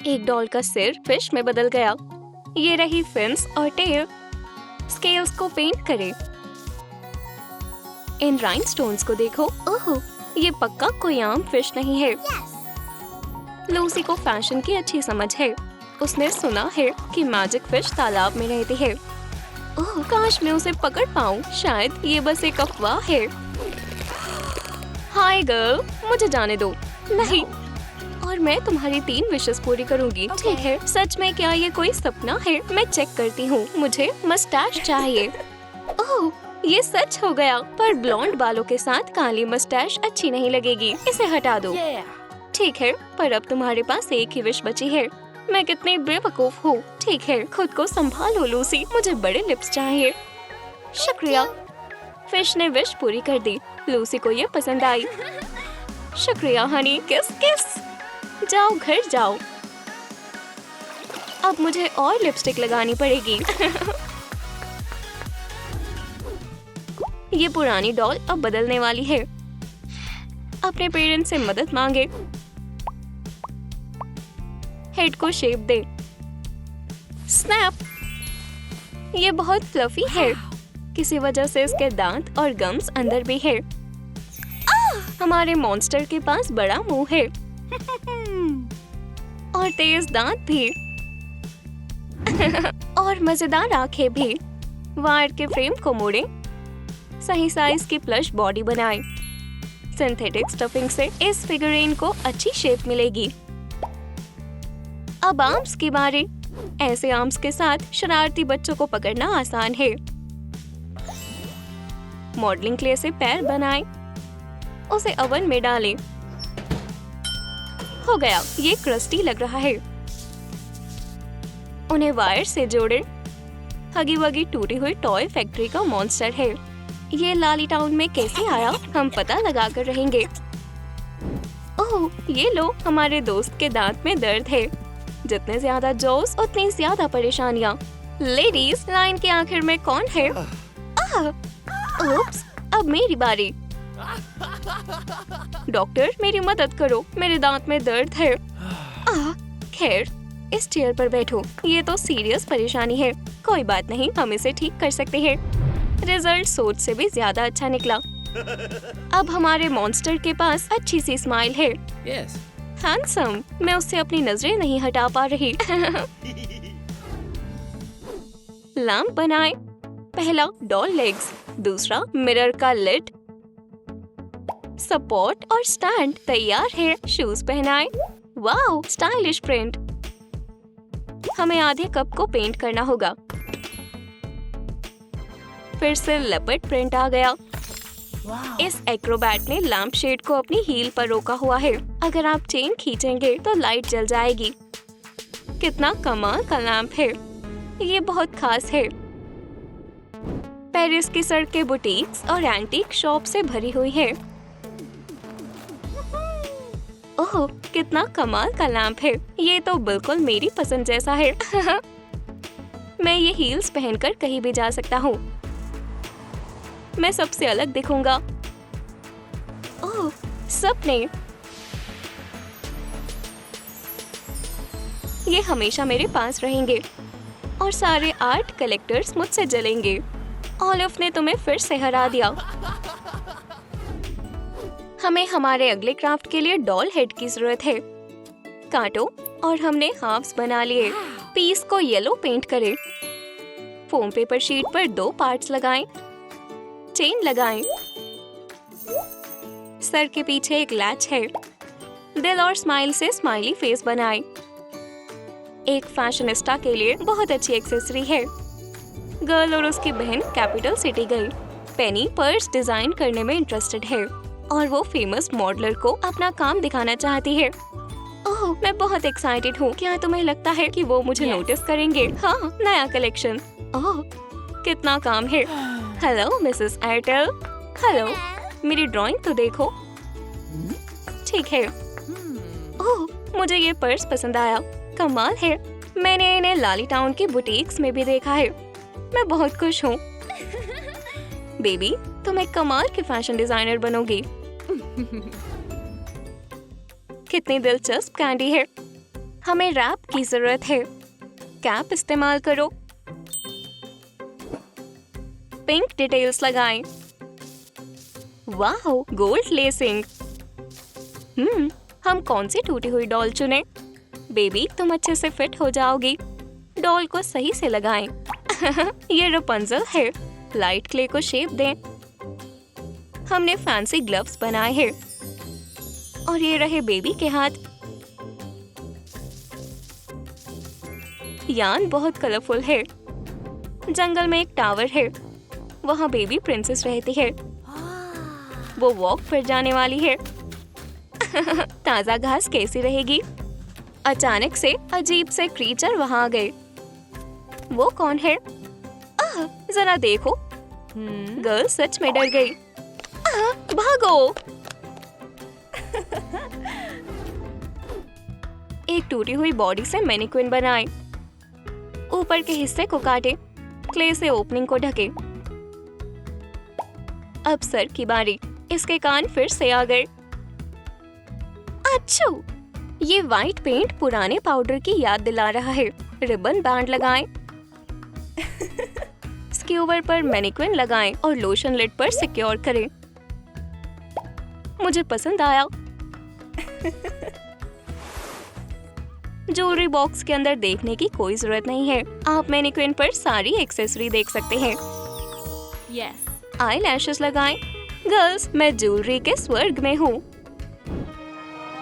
एक डॉल का सिर फिश में बदल गया। ये रही फिन्स और टेल। स्केल्स को पेंट करें। इन राइनस्टोन्स को देखो। ओह, ये पक्का कोई आम फिश नहीं है। लूसी को फैशन की अच्छी समझ है। उसने सुना है कि मैजिक फिश तालाब में रहती है। ओह, काश मैं उसे पकड़ पाऊं। शायद ये बस एक अफवाह है। हाय गर्ल, मुझे जाने दो। नहीं, और मैं तुम्हारी 3 विशेस पूरी करूंगी। ठीक है। सच में क्या ये कोई सपना है? मैं चेक करती हूँ। मुझे मस्टैश चाहिए। ओह, ये सच हो गया। पर ब्लॉन्ड बालों के साथ काली मस्टैश अच्छी नहीं लगेगी। इसे हटा दो। ठीक है, पर अब तुम्हारे पास एक ही विश बची है। मैं कितनी बेवकूफ हूँ। ठीक है, खुद को संभालो लूसी। मुझे बड़े लिप्स चाहिए। शुक्रिया। फिश ने विश पूरी कर दी। लूसी को ये पसंद आई। शुक्रिया हनी। किस किस। जाओ घर जाओ। अब मुझे और लिपस्टिक लगानी पड़ेगी। ये पुरानी डॉल अब बदलने वाली है। अपने पेरेंट्स से मदद मांगे। हेड को शेप दे। स्नैप। ये बहुत फ्लफी है। किसी वजह से इसके दांत और गम्स अंदर भी है। हमारे मॉन्स्टर के पास बड़ा मुंह है और तेज दांत भी। और मजेदार आंखें भी। वायर के फ्रेम को मोड़े। सही साइज की प्लश बॉडी बनाए। सिंथेटिक स्टफिंग से इस फिगरइन को अच्छी शेप मिलेगी। अब आर्म्स की बारी। ऐसे आर्म्स के साथ शरारती बच्चों को पकड़ना आसान है। मॉडलिंग क्ले से पैर बनाएं। उसे ओवन में डालें। हो गया। ये क्रस्टी लग रहा है। उन्हें वायर से जोड़ें। हगी वगी टूटी हुई टॉय फैक्ट्री का मॉन्स्टर है। ये लाली टाउन में कैसे आया? हम पता लगा कर रहेंगे। ओह, ये लो। हमारे दोस्त के दांत में दर्द है। जितने ज्यादा जोश उतनी ज्यादा परेशानियाँ। लेडीज, लाइन के आखिर में कौन है? उप्स, अब मेरी बारी। डॉक्टर, मेरी मदद करो। मेरे दांत में दर्द है। खैर, इस चेयर पर बैठो। ये तो सीरियस परेशानी है। कोई बात नहीं, हम इसे ठीक कर सकते हैं। रिजल्ट सोच से भी ज्यादा अच्छा निकला। अब हमारे मॉन्स्टर के पास अच्छी सी स्माइल है। हैंडसम। मैं उससे अपनी नजरें नहीं हटा पा रही। लैंप बनाए। पहला डॉल लेग्स, दूसरा मिरर का लिड, सपोर्ट और स्टैंड तैयार है। शूज पहनाए। Wow, stylish print. हमें आधे कप को पेंट करना होगा। फिर से लेपर्ड प्रिंट आ गया। इस एक्रोबैट ने लैंप शेड को अपनी हील पर रोका हुआ है। अगर आप चेन खींचेंगे तो लाइट जल जाएगी। कितना कमाल का लैंप है। ये बहुत खास है। पेरिस की सड़कें बुटीक्स और एंटीक शॉप से भरी हुई है। ओह, कितना कमाल का लैंप है। ये तो बिल्कुल मेरी पसंद जैसा है। मैं ये हील्स पहनकर कहीं भी जा सकता हूँ। मैं सबसे अलग दिखूंगा। ओह, सपने। ये हमेशा मेरे पास रहेंगे और सारे आर्ट कलेक्टर्स मुझसे जलेंगे। ऑलिव ने तुम्हें फिर से हरा दिया। हमें हमारे अगले क्राफ्ट के लिए डॉल हेड की जरूरत है। काटो और हमने हाफ्स बना लिए। पीस को येलो पेंट करें। फोम पेपर शीट पर 2 पार्ट्स लगाएं। चेन लगाएं। सर के पीछे एक लैच है। दिल और स्माइल से स्माइली फेस बनाएं। एक फैशनिस्टा के लिए बहुत अच्छी एक्सेसरी है। गर्ल और उसकी बहन कैपिटल सिटी गई। पेनी पर्स डिजाइन करने में इंटरेस्टेड है और वो फेमस मॉडलर को अपना काम दिखाना चाहती है। ओह, मैं बहुत एक्साइटेड हूँ। क्या तुम्हें लगता है कि वो मुझे नोटिस करेंगे? हाँ, नया कलेक्शन। ओह, कितना काम है। Hello Mrs Airtel. हेलो, मेरी ड्राइंग तो देखो। ठीक है। ओह, मुझे ये पर्स पसंद आया। कमाल है। मैंने इन्हें लाली टाउन की बुटीक्स में भी देखा है। मैं बहुत खुश हूँ। बेबी, तुम एक कमाल की फैशन डिजाइनर बनोगी। कितनी दिलचस्प कैंडी है। हमें रैप की जरूरत है। कैप इस्तेमाल करो। पिंक डिटेल्स लगाएं। वाह, गोल्ड लेसिंग। हम कौन सी टूटी हुई डॉल चुने? बेबी, तुम अच्छे से फिट हो जाओगी। डॉल को सही से लगाएं। ये रपुंज़ल है। लाइट क्ले को शेप दें। हमने फैंसी ग्लव्स बनाए हैं। और ये रहे बेबी के हाथ। यान बहुत कलरफुल है। जंगल में एक टावर है। वहाँ बेबी प्रिंसेस रहती है। वो वॉक पर जाने वाली है। ताजा घास कैसी रहेगी? अचानक से अजीब से क्रीचर वहाँ आ गए। वो कौन है? जरा देखो। गर्ल सच में डर गई। भागो। एक टूटी हुई बॉडी से मैनीक्विन बनाए। ऊपर के हिस्से को काटे। क्ले से ओपनिंग को ढके। अब सर की बारी। इसके कान फिर से आ गए। अच्छू! ये व्हाइट पेंट पुराने पाउडर की याद दिला रहा है। रिबन बैंड लगाएं। स्क्यूबर पर मैनीक्विन लगाएं और लोशन लिड पर सिक्योर करें। मुझे पसंद आया। ज्वेलरी बॉक्स के अंदर देखने की कोई जरूरत नहीं है। आप मैनीक्विन पर सारी एक्सेसरी देख सकते हैं। आई लैशेस लगाएं। गर्ल्स, मैं ज्वेलरी के स्वर्ग में हूँ।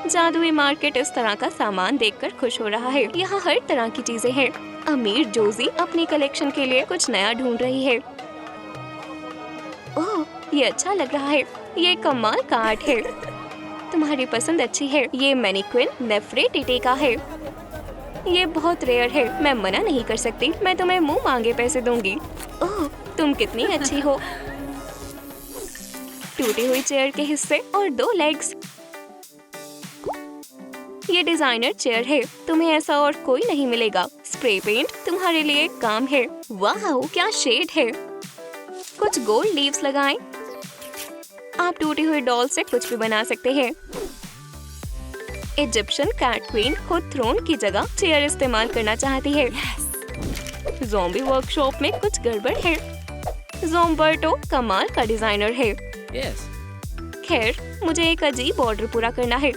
जादुई मार्केट इस तरह का सामान देखकर खुश हो रहा है। यहाँ हर तरह की चीजें हैं। अमीर जोजी अपनी कलेक्शन के लिए कुछ नया ढूंढ रही है। ओह, ये अच्छा लग रहा है। ये कमाल का आर्ट है। तुम्हारी पसंद अच्छी है। ये मैनीक्विन नेफ्रेटिटी का है। ये बहुत रेयर है। मैं मना नहीं कर सकती। मैं तुम्हें मुंह मांगे पैसे दूंगी। ओह, तुम कितनी अच्छी हो। टूटी हुई चेयर के हिस्से और 2 लेग्स। ये डिजाइनर चेयर है। तुम्हें ऐसा और कोई नहीं मिलेगा। स्प्रे पेंट तुम्हारे लिए काम है। वाह, क्या शेड है। कुछ गोल्ड लीव्स लगाएं। आप टूटी हुई डॉल से कुछ भी बना सकते हैं। इजिप्शियन कैट क्वीन खुद थ्रोन की जगह चेयर इस्तेमाल करना चाहती है। ज़ॉम्बी वर्कशॉप में कुछ गड़बड़ है। ज़ॉम्बर्टो कमाल का डिजाइनर है। खैर, मुझे एक अजीब ऑर्डर पूरा करना है।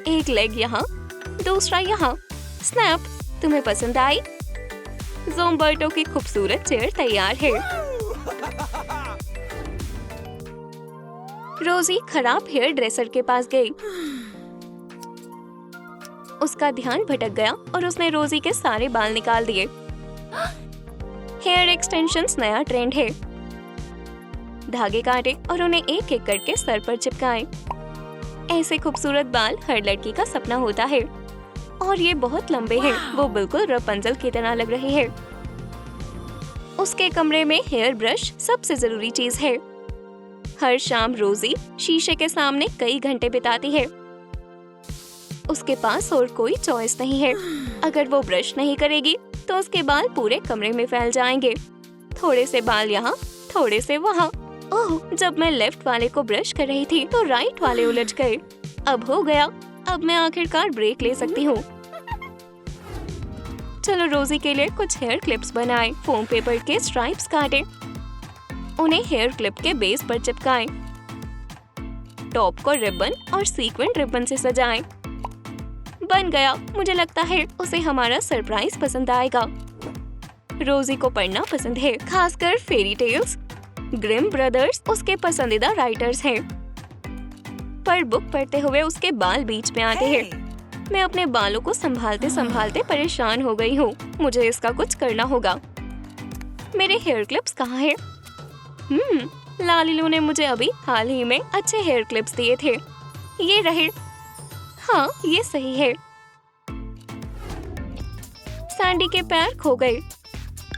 एक लेग यहाँ, दूसरा यहाँ। स्नैप, तुम्हें पसंद आई? ज़ॉम्बर्टो की खूबसूरत चेयर तैयार है। रोजी खराब हेयर ड्रेसर के पास गई। उसका ध्यान भटक गया और उसने रोजी के सारे बाल निकाल दिए। हेयर एक्सटेंशंस नया ट्रेंड है। धागे काटे और उन्हें एक एक करके सर पर चिपकाए। ऐसे खूबसूरत बाल हर लड़की का सपना होता है। और ये बहुत लंबे हैं। वो बिल्कुल रपुंज़ल की तरह लग रही है। उसके कमरे में हेयर ब्रश सबसे जरूरी चीज है। हर शाम रोजी शीशे के सामने कई घंटे बिताती है। उसके पास और कोई चॉइस नहीं है। अगर वो ब्रश नहीं करेगी तो उसके बाल पूरे कमरे में फैल जाएंगे। थोड़े से बाल यहाँ, थोड़े से वहाँ। ओह, जब मैं लेफ्ट वाले को ब्रश कर रही थी तो राइट वाले उलझ गए। अब हो गया। अब मैं आखिरकार ब्रेक ले सकती हूँ। चलो रोजी के लिए कुछ हेयर क्लिप्स बनाएं। फोम पेपर के स्ट्राइप्स काटें। उन्हें हेयर क्लिप के बेस पर चिपकाएं। टॉप को रिबन और सीक्वेंट रिबन से सजाएं। बन गया। मुझे लगता है उसे हमारा सरप्राइज पसंद आएगा। रोजी को पढ़ना पसंद है, खासकर फेरी टेल्स। ग्रिम ब्रदर्स उसके पसंदीदा राइटर्स हैं। पर बुक पढ़ते हुए उसके बाल बीच में आते हैं। मैं अपने बालों को संभालते संभालते परेशान हो गई हूँ। मुझे इसका कुछ करना होगा। मेरे हेयर क्लिप्स कहाँ हैं? लालिलू ने मुझे अभी हाल ही में अच्छे हेयर क्लिप्स दिए थे। ये रहे। हाँ, ये सही है। सैंडी के पैर खो गए।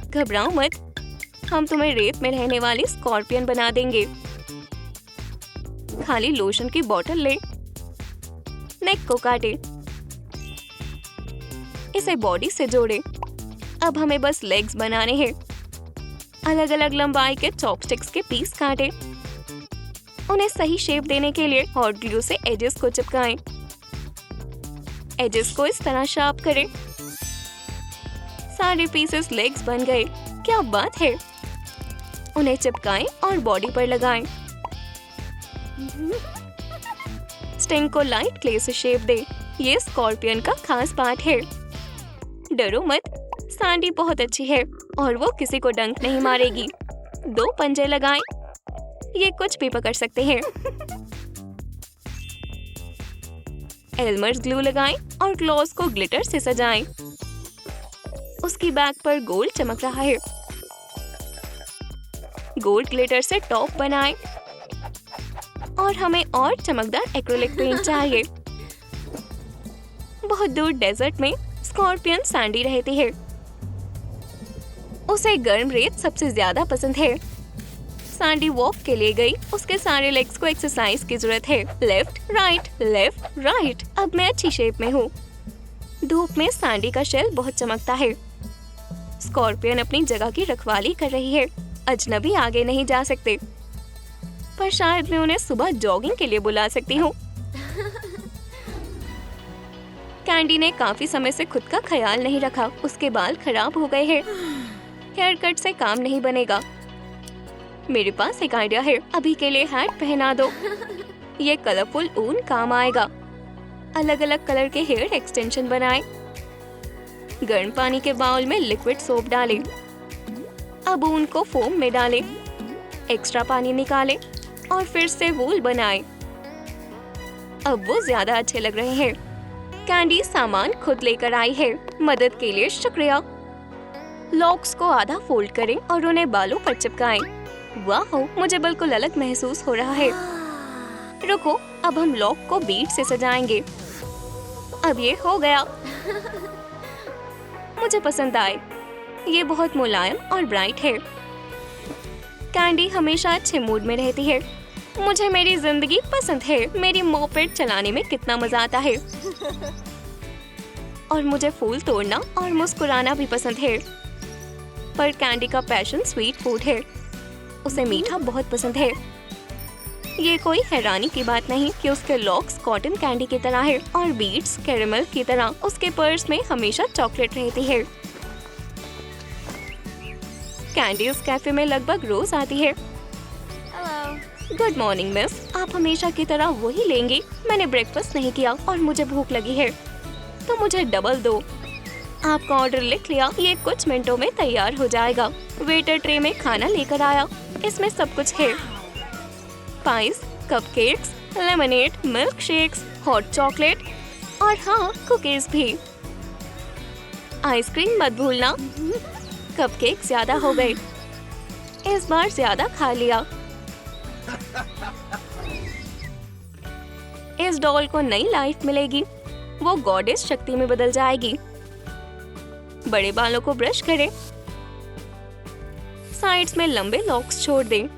घबराओ मत, हम तुम्हें रेत में रहने वाली स्कॉर्पियन बना देंगे। खाली लोशन की बोतल ले। नेक को काटे। इसे बॉडी से जोड़े। अब हमें बस लेग्स बनाने हैं। अलग अलग लंबाई के चॉपस्टिक्स के पीस काटे। उन्हें सही शेप देने के लिए हॉट ग्लू से एजेस को चिपकाएं। एजेस को इस तरह शार्प करें। सारे पीसेस लेग्स बन गए। क्या बात है। उन्हें चिपकाएं और बॉडी पर लगाएं। स्टिंग को लाइट क्ले से शेप दे। ये स्कॉर्पियन का खास पार्ट है। डरो मत, सैंडी बहुत अच्छी है और वो किसी को डंक नहीं मारेगी। 2 पंजे लगाएं। ये कुछ भी पकड़ सकते हैं। एल्मर्स ग्लू लगाएं और क्लॉज को ग्लिटर से सजाएं। उसकी बैक पर गोल्ड चमक रहा है। गोल्ड ग्लिटर से टॉप बनाएं और हमें और चमकदार एक्रिलिक पेंट चाहिए। बहुत दूर डेजर्ट में स्कॉर्पियन सैंडी रहती है। उसे गर्म रेत सबसे ज्यादा पसंद है। सैंडी वॉक के लिए गई। उसके सारे लेग्स को एक्सरसाइज की जरूरत है। Left right. अब मैं अच्छी शेप में हूँ। धूप में सैंडी का शेल बहुत चमकता है। स्कॉर्पियन अपनी जगह की रखवाली कर रही है। अजनबी आगे नहीं जा सकते, पर शायद मैं उन्हें सुबह जॉगिंग के लिए बुला सकती हूँ। कैंडी ने काफी समय से खुद का ख्याल नहीं रखा। उसके बाल खराब हो गए हैं। हेयर कट से काम नहीं बनेगा। मेरे पास एक आइडिया है। अभी के लिए हैट पहना दो। ये कलरफुल ऊन काम आएगा। अलग अलग कलर के हेयर एक्सटेंशन बनाएं। गर्म पानी के बाउल में लिक्विड सोप डालें। अब ऊन को फोम में डालें। एक्स्ट्रा पानी निकालें और फिर से वूल बनाएं। अब वो ज्यादा अच्छे लग रहे हैं। कैंडी सामान खुद लेकर आई है। मदद के लिए शुक्रिया। लॉक्स को आधा फोल्ड करें और उन्हें बालों पर चिपकाएं। वाह, मुझे बिल्कुल अलग महसूस हो रहा है। रुको, अब हम लॉक को बीड से सजाएंगे। अब ये हो गया। मुझे पसंद आए। ये बहुत मुलायम और ब्राइट है। कैंडी हमेशा अच्छे मूड में रहती है। मुझे मेरी जिंदगी पसंद है। मेरी मोपेड चलाने में कितना मजा आता है। और मुझे फूल तोड़ना और मुस्कुराना भी पसंद है। पर कैंडी का पैशन स्वीट फूड है। उसे मीठा बहुत पसंद है। ये कोई हैरानी की बात नहीं कि उसके लॉक्स कॉटन कैंडी की तरह है और बीड्स कैरेमल की तरह। उसके पर्स में हमेशा चॉकलेट रहती है। कैंडी उस कैफे में लगभग रोज आती है। गुड मॉर्निंग मिस, आप हमेशा की तरह वही लेंगी? मैंने ब्रेकफास्ट नहीं किया और मुझे भूख लगी है, तो मुझे डबल दो। आपका ऑर्डर लिख लिया। ये कुछ मिनटों में तैयार हो जाएगा। वेटर ट्रे में खाना लेकर आया। इसमें सब कुछ है। Price, cupcakes, lemonade, milk shakes, hot chocolate और हाँ, कुकीज भी। आइसक्रीम मत भूलना। कपकेक ज्यादा हो गए। इस बार ज्यादा खा लिया। इस डॉल को नई लाइफ मिलेगी। वो गॉडेस शक्ति में बदल जाएगी। बड़े बालों को ब्रश करें। साइड्स में लंबे लॉक्स छोड़ दें।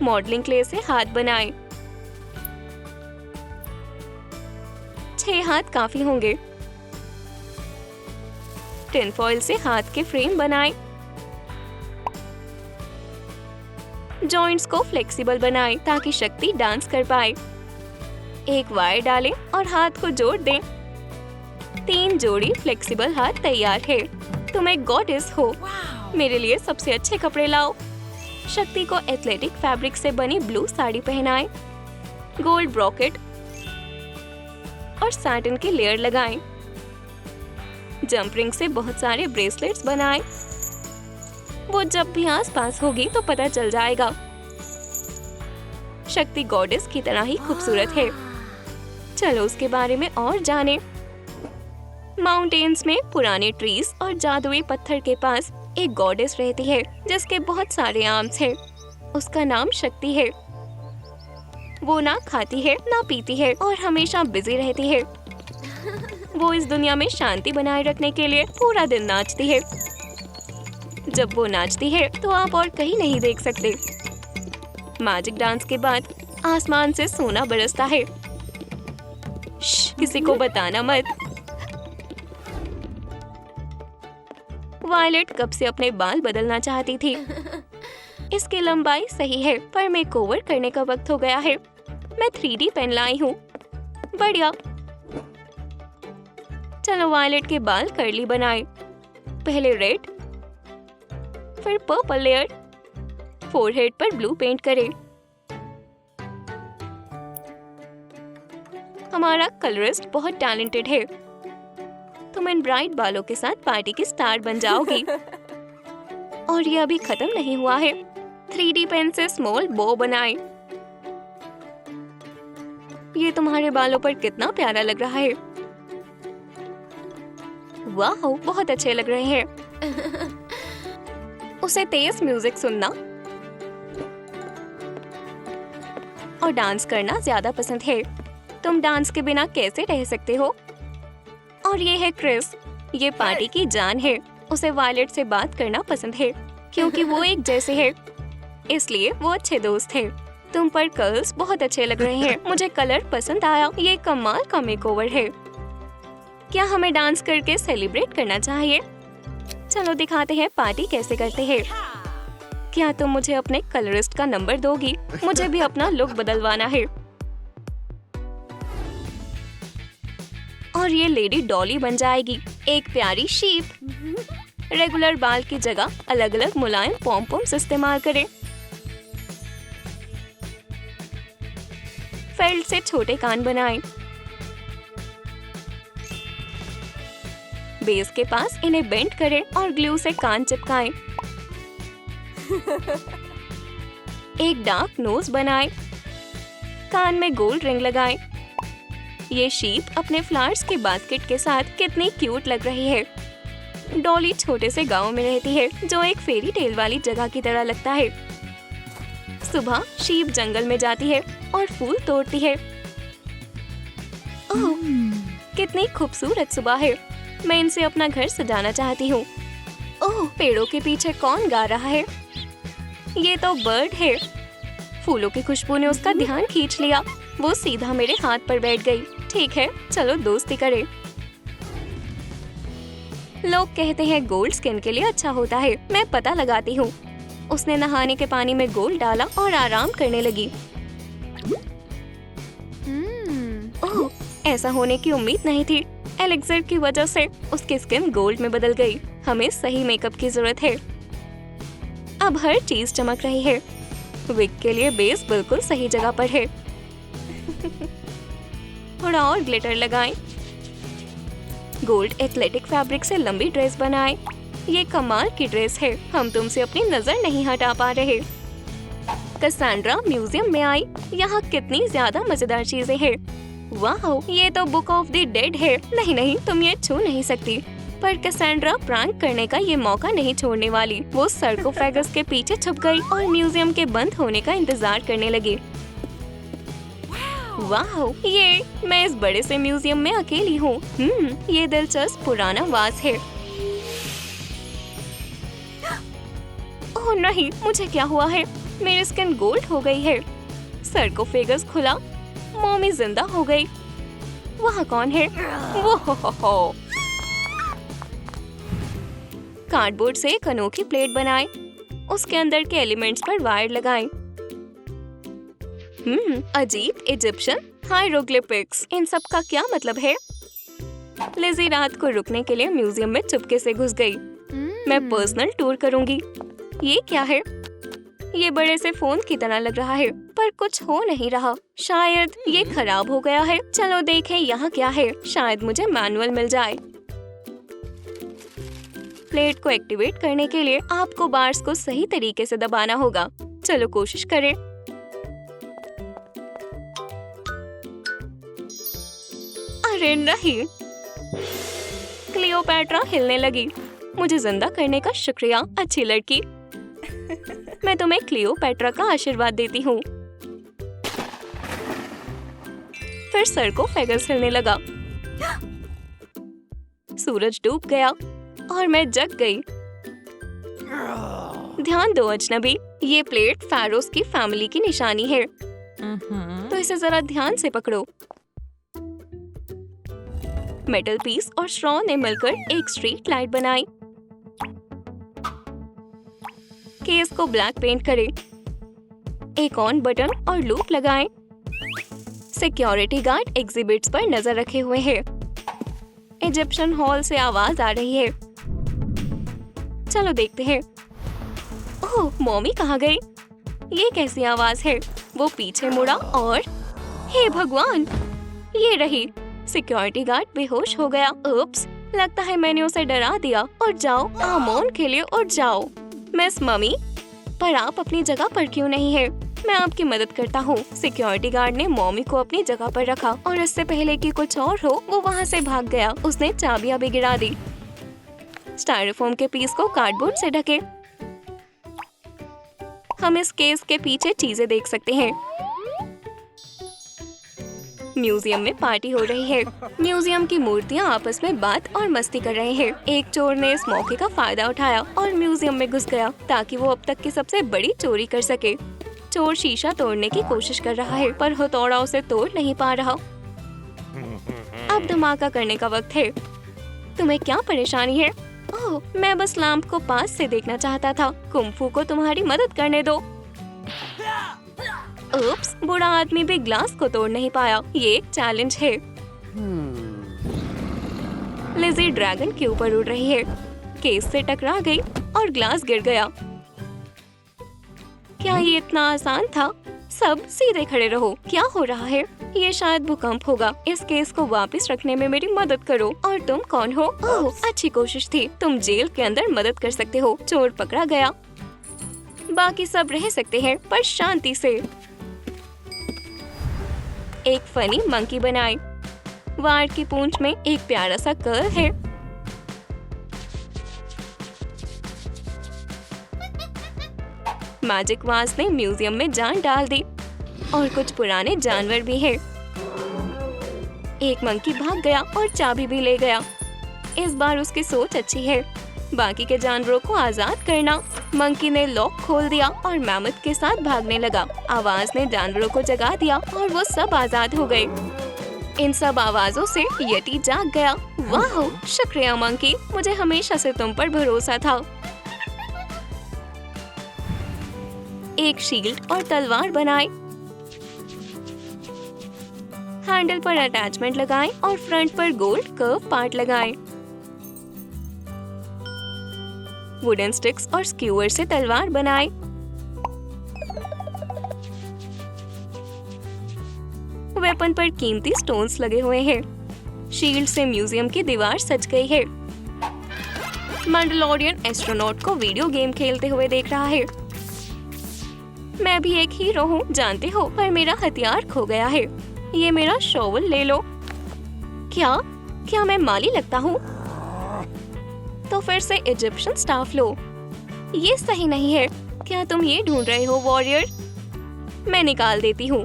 मॉडलिंग क्ले से हाथ बनाएं। 6 हाथ काफी होंगे। टिन फॉइल से हाथ के फ्रेम बनाएं। जॉइंट्स को फ्लेक्सिबल बनाएं ताकि शक्ति डांस कर पाए। एक वायर डालें और हाथ को जोड़ दें। 3 जोड़ी फ्लेक्सिबल हाथ तैयार है। तुम एक गॉडेस हो। मेरे लिए सबसे अच्छे कपड़े लाओ। शक्ति को एथलेटिक फैब्रिक से बनी ब्लू साड़ी पहनाएं। गोल्ड ब्रॉकेट और सैटिन की लेयर लगाएं। जंप रिंग से बहुत सारे ब्रेसलेट्स बनाएं। वो जब भी आसपास होगी तो पता चल जाएगा। शक्ति गॉडेस की तरह ही खूबसूरत है। चलो उसके बारे में और जानें। माउंटेन्स में पुराने ट्रीज और जादुई पत्थर के पास एक गॉडेस रहती है जिसके बहुत सारे आर्म्स हैं। उसका नाम शक्ति है। वो ना खाती है ना पीती है और हमेशा बिजी रहती है। वो इस दुनिया में शांति बनाए रखने के लिए पूरा दिन नाचती है। जब वो नाचती है तो आप और कहीं नहीं देख सकते। मैजिक डांस के बाद आसमान से सोना बरसता है। किसी को बताना मत। वायलेट कब से अपने बाल बदलना चाहती थी। इसकी लंबाई सही है पर मेकओवर करने का वक्त हो गया है। मैं 3D पेन लाई हूँ। बढ़िया। चलो वायलेट के बाल कर्ली बनाए। पहले रेड, फिर पर्पल लेयर, फोरहेड पर ब्लू पेंट करें। हमारा कलरिस्ट बहुत टैलेंटेड है। तुम इन ब्राइट बालों के साथ पार्टी की स्टार बन जाओगी। और ये अभी खत्म नहीं हुआ है। 3D पेन से स्मॉल बो बनाए। ये तुम्हारे बालों पर कितना प्यारा लग रहा है। वाह, बहुत अच्छे लग रहे हैं। उसे तेज म्यूजिक सुनना और डांस करना ज्यादा पसंद है। तुम डांस के बिना कैसे रह सकते हो? और ये है क्रिस, ये पार्टी की जान है। उसे वायलेट से बात करना पसंद है क्योंकि वो एक जैसे है, इसलिए वो अच्छे दोस्त हैं। तुम पर कर्ल्स बहुत अच्छे लग रहे हैं। मुझे कलर पसंद आया। ये कमाल का मेकओवर है। क्या हमें डांस करके सेलिब्रेट करना चाहिए? चलो दिखाते हैं पार्टी कैसे करते हैं। क्या तुम मुझे अपने कलरिस्ट का नंबर दोगी? मुझे भी अपना लुक बदलवाना है। और ये लेडी डॉली बन जाएगी, एक प्यारी शीप। रेगुलर बाल की जगह अलग अलग मुलायम पॉम-पॉम्स इस्तेमाल करें। फेल्ट से छोटे कान बनाएं। बेस के पास इन्हें बेंड करें और ग्लू से कान चिपकाएं। एक डार्क नोज बनाएं। कान में गोल्ड रिंग लगाएं। ये शीप अपने फ्लावर्स के बास्केट के साथ कितनी क्यूट लग रही है। डॉली छोटे से गांव में रहती है जो एक फेरी टेल वाली जगह की तरह लगता है। सुबह शीप जंगल में जाती है और फूल तोड़ती है। ओह, कितनी खूबसूरत सुबह है। मैं इनसे अपना घर सजाना चाहती हूँ। ओह, पेड़ों के पीछे कौन गा रहा है? ये तो बर्ड है। फूलों की खुशबू ने उसका ध्यान खींच लिया। वो सीधा मेरे हाथ पर बैठ गई। ठीक है, चलो दोस्ती करें। लोग कहते हैं गोल्ड स्किन के लिए अच्छा होता है। मैं पता लगाती हूँ। उसने नहाने के पानी में गोल्ड डाला और आराम करने लगी। ओह, ऐसा होने की उम्मीद नहीं थी। एलेक्सर की वजह से उसकी स्किन गोल्ड में बदल गई। हमें सही मेकअप की जरूरत है। अब हर चीज चमक रही है। विग के लिए बेस बिल्कुल सही जगह पर है। थोड़ा और ग्लिटर लगाएं। गोल्ड एथलेटिक फैब्रिक से लंबी ड्रेस बनाएं। ये कमाल की ड्रेस है। हम तुमसे अपनी नजर नहीं हटा पा रहे। कैसेंड्रा म्यूजियम में आई। यहाँ कितनी ज्यादा मजेदार चीजें हैं। वाह, ये तो बुक ऑफ द डेड है। नहीं नहीं, तुम ये छू नहीं सकती। पर कैसेंड्रा प्रैंक करने का ये मौका नहीं छोड़ने वाली। वो सर्कोफेगस के पीछे छुप गई और म्यूजियम के बंद होने का इंतजार करने लगी। वाह, ये मैं इस बड़े से म्यूजियम में अकेली हूँ। ये दिलचस्प पुराना वास है। ओह नहीं, मुझे क्या हुआ है? मेरी स्किन गोल्ड हो गई है। सर्कोफेगस खुला। मॉमी जिंदा हो गई। वहाँ कौन है? वो कार्डबोर्ड से एक अनोखी प्लेट बनाएं। उसके अंदर के एलिमेंट्स पर वायर लगाएं। अजीब इजिप्शियन हायरोग्लिफिक्स। इन सब का क्या मतलब है? लिज़ी रात को रुकने के लिए म्यूजियम में चुपके से घुस गई। मैं पर्सनल टूर करूंगी। ये क्या है? ये बड़े से फोन की तरह लग रहा है, पर कुछ हो नहीं रहा। शायद ये खराब हो गया है। चलो देखें यहाँ क्या है। शायद मुझे मैनुअल मिल जाए। प्लेट को एक्टिवेट करने के लिए आपको बार्स को सही तरीके से दबाना होगा। चलो कोशिश करें। अरे नहीं, क्लियोपैट्रा हिलने लगी। मुझे जिंदा करने का शुक्रिया, अच्छी लड़की। मैं तुम्हें क्लियोपैट्रा का आशीर्वाद देती हूँ। फिर सर्कोफेगस हिलने लगा। सूरज डूब गया और मैं जग गई। ध्यान दो अजनबी, ये प्लेट फैरोस की फैमिली की निशानी है। तो इसे जरा ध्यान से पकड़ो। मेटल पीस और स्ट्रॉ ने मिलकर एक स्ट्रीट लाइट बनाई। केस को ब्लैक पेंट करें। एक ऑन बटन और लूप लगाएं। सिक्योरिटी गार्ड एग्जिबिट्स पर नजर रखे हुए हैं। इजिप्शियन हॉल से आवाज आ रही है। चलो देखते हैं। ओह, मॉमी कहाँ गई? ये कैसी आवाज है? वो पीछे मुड़ा और हे भगवान, ये रही। सिक्योरिटी गार्ड बेहोश हो गया। उप्स, लगता है मैंने उसे डरा दिया। और जाओ, आमोन खेलिए और जाओ। मिस मम्मी, पर आप अपनी जगह पर क्यों नहीं है? मैं आपकी मदद करता हूँ। सिक्योरिटी गार्ड ने मॉमी को अपनी जगह पर रखा और इससे पहले कि कुछ और हो वो वहाँ से भाग गया। उसने चाबियां भी गिरा दी। स्टायरोफोम के पीस को कार्डबोर्ड से ढके। हम इस केस के पीछे चीजें देख सकते हैं। म्यूजियम में पार्टी हो रही है। म्यूजियम की मूर्तियाँ आपस में बात और मस्ती कर रहे हैं। एक चोर ने इस मौके का फायदा उठाया और म्यूजियम में घुस गया ताकि वो अब तक की सबसे बड़ी चोरी कर सके। चोर शीशा तोड़ने की कोशिश कर रहा है पर हथौड़ा उसे तोड़ नहीं पा रहा। अब धमाका करने का वक्त है। तुम्हें क्या परेशानी है? ओह, मैं बस लैंप को पास से देखना चाहता था। कुंफू को तुम्हारी मदद करने दो। उप्स, बूढ़ा आदमी भी ग्लास को तोड़ नहीं पाया। ये एक चैलेंज है। लिज़ी ड्रैगन के ऊपर उड़ रही है। केस से टकरा गई और ग्लास गिर गया। क्या ये इतना आसान था? सब सीधे खड़े रहो। क्या हो रहा है? ये शायद भूकंप होगा। इस केस को वापस रखने में मेरी मदद करो। और तुम कौन हो? ओह, अच्छी कोशिश थी। तुम जेल के अंदर मदद कर सकते हो। चोर पकड़ा गया। बाकी सब रह सकते हैं पर शांति से। एक फनी मंकी बनाए। वार्ड की पूंछ में एक प्यारा सा कर्ल है। मैजिक वाज ने म्यूजियम में जान डाल दी और कुछ पुराने जानवर भी हैं। एक मंकी भाग गया और चाबी भी ले गया। इस बार उसकी सोच अच्छी है। बाकी के जानवरों को आजाद करना। मंकी ने लॉक खोल दिया और मैमथ के साथ भागने लगा। आवाज ने जानवरों को जगा दिया और वो सब आजाद हो गए। इन सब आवाजों से यटी जाग गया। वाह, शुक्रिया मंकी, मुझे हमेशा से तुम पर भरोसा था। एक शील्ड और तलवार बनाए। हैंडल पर अटैचमेंट लगाएं और फ्रंट पर गोल्ड कर्व पार्ट लगाएं। वुडन स्टिक्स और स्क्यूअर से तलवार बनाएं। वेपन पर कीमती स्टोन्स लगे हुए हैं। शील्ड से म्यूजियम की दीवार सज गई है। मैंडलोरियन एस्ट्रोनॉट को वीडियो गेम खेलते हुए देख रहा है। मैं भी एक हीरो हूँ, जानते हो, पर मेरा हथियार खो गया है। ये मेरा शॉवल ले लो। क्या मैं माली लगता हूँ? तो फिर से इजिप्शियन स्टाफ लो। ये सही नहीं है। क्या तुम ये ढूंढ रहे हो वॉरियर? मैं निकाल देती हूँ।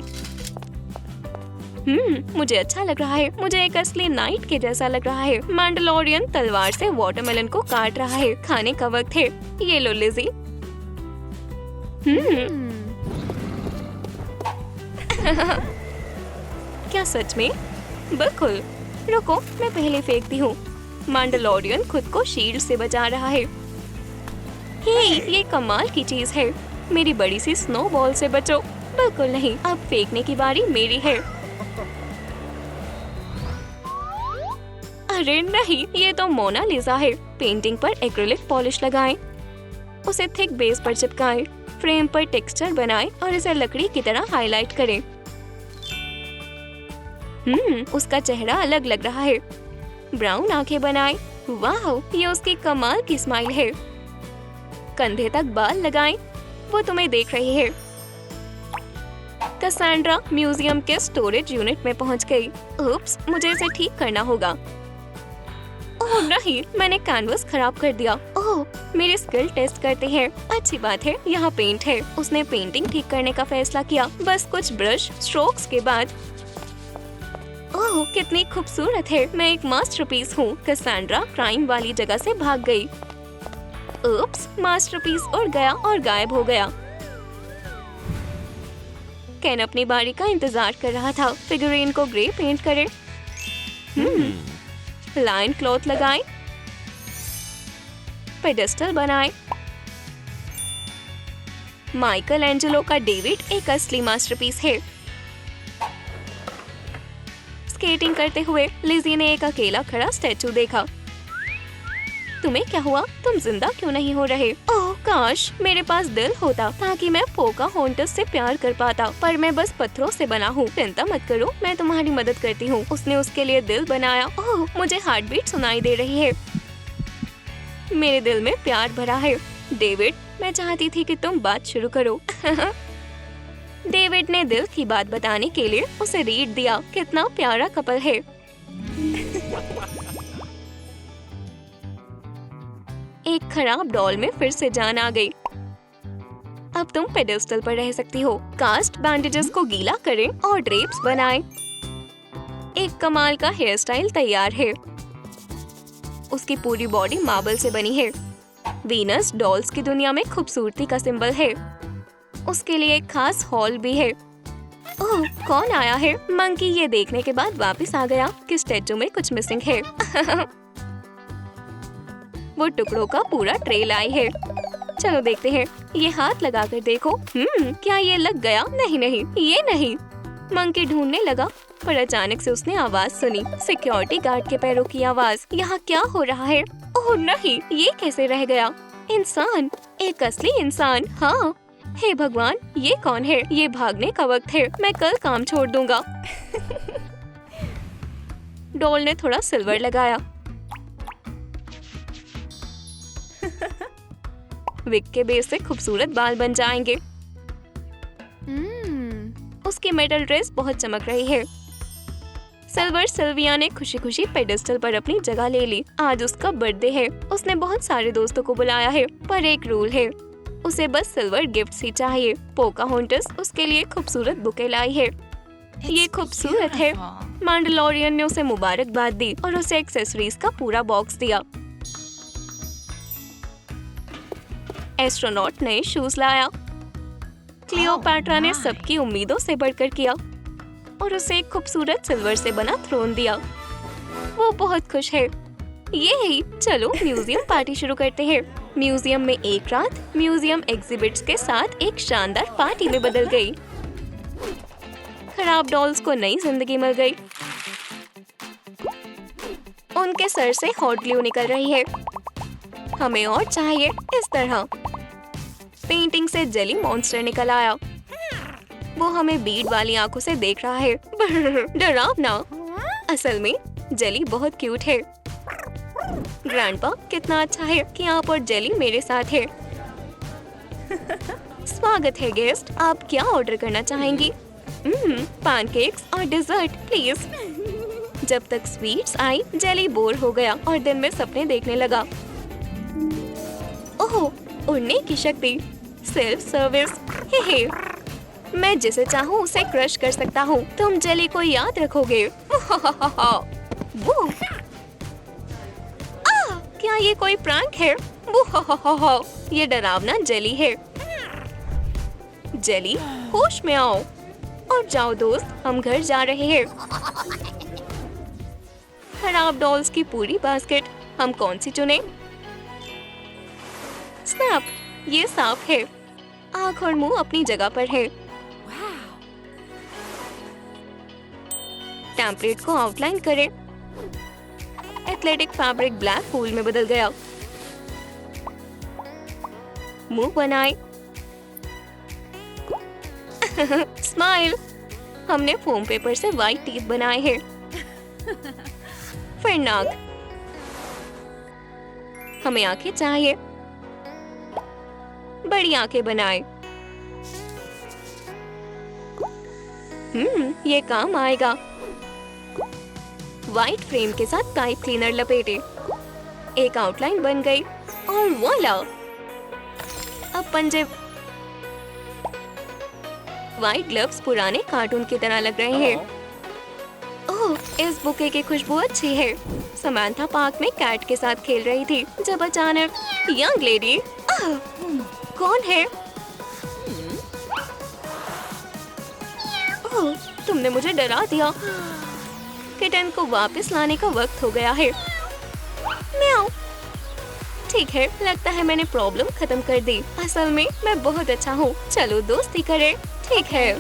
मुझे अच्छा लग रहा है। मुझे एक असली नाइट के जैसा लग रहा है। मैंडलोरियन तलवार से वाटरमेलन को काट रहा है। खाने का वक्त है। ये लो लिज़ी। क्या सच में? बिल्कुल। रुको, मैं पहले फेंकती हूँ। मैंडलोरियन खुद को शील्ड से बचा रहा है। ये कमाल की चीज है। मेरी बड़ी सी स्नोबॉल से बचो। बिल्कुल नहीं, अब फेंकने की बारी मेरी है। अरे नहीं, ये तो मोनालिसा है। पेंटिंग पर एक्रिलिक पॉलिश लगाएं। उसे थिक बेस पर चिपकाएं। फ्रेम पर टेक्सचर बनाएं और इसे लकड़ी की तरह हाईलाइट करें। उसका चेहरा अलग लग रहा है। ब्राउन आंखें बनाएं। वाह, ये उसकी कमाल की स्माइल है। कंधे तक बाल लगाएं। वो तुम्हें देख रही है। कैसेंड्रा म्यूजियम के स्टोरेज यूनिट में पहुंच गई। उप्स, मुझे इसे ठीक करना होगा। ओह नहीं, मैंने कैनवस खराब कर दिया। ओह, मेरी स्किल टेस्ट करते हैं। अच्छी बात है, यहाँ पेंट है। उसने पेंटिंग ठीक करने का फैसला किया। बस कुछ ब्रश स्ट्रोक्स के बाद। ओह, कितनी खूबसूरत है। मैं एक मास्टरपीस हूँ। कैसेंड्रा क्राइम वाली जगह से भाग गई। उप्स, मास्टरपीस उड़ गया और गायब हो गया। केन अपनी बारी का इंतजार कर रहा था। फिगरीन को ग्रे पेंट करें। लाइन क्लॉथ लगाएं। पेडेस्टल बनाएं। माइकल एंजेलो का डेविड एक असली मास्टरपीस है। स्केटिंग करते हुए लिज़ी ने एक अकेला खड़ा स्टैचू देखा। तुम्हें क्या हुआ? तुम जिंदा क्यों नहीं हो रहे? ओह काश मेरे पास दिल होता ताकि मैं पोकाहोंटस से प्यार कर पाता, पर मैं बस पत्थरों से बना हूँ। चिंता मत करो, मैं तुम्हारी मदद करती हूँ। उसने उसके लिए दिल बनाया। ओह मुझे हार्ट बीट सुनाई दे रही है। मेरे दिल में प्यार भरा है। डेविड, मैं चाहती थी कि तुम बात शुरू करो। डेविड ने दिल की बात बताने के लिए उसे रीड दिया। कितना प्यारा कपल है। एक खराब डॉल में फिर से जान आ गई। अब तुम पेडेस्टल पर रह सकती हो। कास्ट बैंडेजेस को गीला करें और ड्रेप्स बनाएं। एक कमाल का हेयर स्टाइल तैयार है। उसकी पूरी बॉडी मार्बल से बनी है। वीनस डॉल्स की दुनिया में खूबसूरती का सिंबल है। उसके लिए एक खास हॉल भी है। ओह कौन आया है? मंकी ये देखने के बाद वापस आ गया कि स्टैचू में कुछ मिसिंग है। वो टुकड़ों का पूरा ट्रे लाई है। चलो देखते हैं। ये हाथ लगा कर देखो। क्या ये लग गया? नहीं नहीं, ये नहीं। मंकी ढूंढने लगा, पर अचानक से उसने आवाज सुनी। सिक्योरिटी गार्ड के पैरों की आवाज। यहाँ क्या हो रहा है? ओह नहीं, ये कैसे रह गया? इंसान, एक असली इंसान। हाँ, हे भगवान, ये कौन है? ये भागने का वक्त है। मैं कल काम छोड़ दूंगा। डॉल ने थोड़ा सिल्वर लगाया। विग के बेस से खूबसूरत बाल बन जाएंगे। उसकी मेटल ड्रेस बहुत चमक रही है। सिल्वर सिल्विया ने खुशी खुशी पेडेस्टल पर अपनी जगह ले ली। आज उसका बर्थडे है। उसने बहुत सारे दोस्तों को बुलाया है, पर एक रूल है, उसे बस सिल्वर गिफ्ट्स ही चाहिए। पोकाहोंटस उसके लिए खूबसूरत बुके लाई है। ये खूबसूरत है। मैंडलोरियन ने उसे मुबारकबाद दी और उसे एक्सेसरीज का पूरा बॉक्स दिया। एस्ट्रोनॉट नए शूज लाया। क्लियोपैट्रा ने सबकी उम्मीदों से बढ़कर किया और उसे एक खूबसूरत सिल्वर से बना थ्रोन दिया। वो बहुत खुश है। ये चलो म्यूजियम पार्टी शुरू करते हैं। म्यूजियम में एक रात म्यूजियम एग्जिबिट्स के साथ एक शानदार पार्टी में बदल गई। खराब डॉल्स को नई जिंदगी मिल गई। उनके सर से हॉट ग्लू निकल रही है। हमें और चाहिए इस तरह। पेंटिंग से जेली मॉन्स्टर निकल आया। वो हमें बीड वाली आंखों से देख रहा है। डरावना। असल में जेली बहुत क्यूट है। ग्रैंडपा, कितना अच्छा है कि आप और जेली मेरे साथ है। स्वागत है गेस्ट। आप क्या ऑर्डर करना चाहेंगी? पैनकेक्स और डिजर्ट प्लीज। जब तक स्वीट्स आई, जेली बोर हो गया और दिन में सपने देखने लगा। ओह, उड़ने की शक्ति। Self service. हे मैं जिसे चाहूँ उसे क्रश कर सकता हूँ। तुम जेली को याद रखोगे। वो क्या ये कोई प्रैंक है? ये डरावना जेली है। जेली, होश में आओ और जाओ दोस्त, हम घर जा रहे हैं। खराब डॉल्स की पूरी बास्केट। हम कौन सी चुने? स्नैप, ये साफ है। आँख और मुंह अपनी जगह पर है। टेम्पलेट को आउटलाइन करें। एथलेटिक फैब्रिक ब्लैक फूल में बदल गया। मुंह बनाए। स्माइल। हमने फोम पेपर से व्हाइट टीथ बनाए हैं। फिर नाक। हमें आंखें चाहिए। बड़ी आंखें बनाए। ये काम आएगा। व्हाइट फ्रेम के साथ पाइप क्लीनर लपेटे। एक आउटलाइन बन गई और वॉला। अब पंजे। व्हाइट ग्लव्स पुराने कार्टून की तरह लग रहे हैं। ओह, इस बुके की खुशबू अच्छी है। समांथा पार्क में कैट के साथ खेल रही थी जब अचानक यंग लेडी। कौन है? ओह, तुमने मुझे डरा दिया। किटन को वापस लाने का वक्त हो गया है। म्याऊ। ठीक है, लगता है मैंने प्रॉब्लम खत्म कर दी। असल में मैं बहुत अच्छा हूँ। चलो दोस्ती करें। ठीक है।